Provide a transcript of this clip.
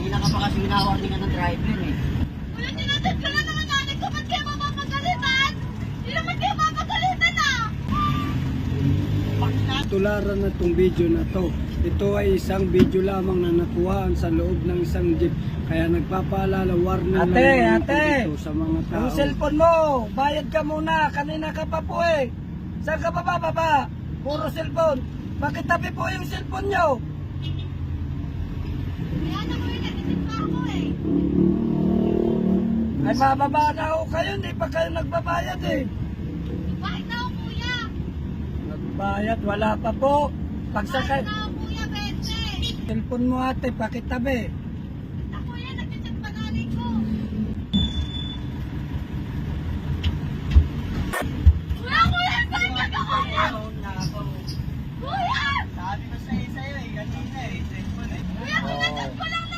Kanina ka pa kasi winawarningan ng driver eh. Kuya, tinatid ka lang ng nanay ko. Ba't kayo mapapagalitan? Hindi naman kayo mapagalitan ah! Tularan na itong video na to. Ito ay isang video lamang na nakuhaan sa loob ng isang jeep. Kaya nagpapaalala, warning lang naman po ito sa mga tao. Yung cellphone mo, bayad ka muna. Kanina ka pa po eh. Saan ka pa baba? Puro cellphone. Bakit tabi po yung cellphone nyo? Kaya na kuya, nagtitin pa ako eh. Ay mababa na ako kayo, hindi pa kayo nagbabayad eh. Bakit na ako kuya? Nagbayad, wala pa po. Pagsakay, Bakit na ako kuya, 20? cellphone mo ate, pakitabi. Na kuya, nagtitin pa nanay ko. Kuya, saan ka ka kuya? Kuya! Sabi ko sa'yo eh, kanina eh. Cellphone eh. Kuya, kinatid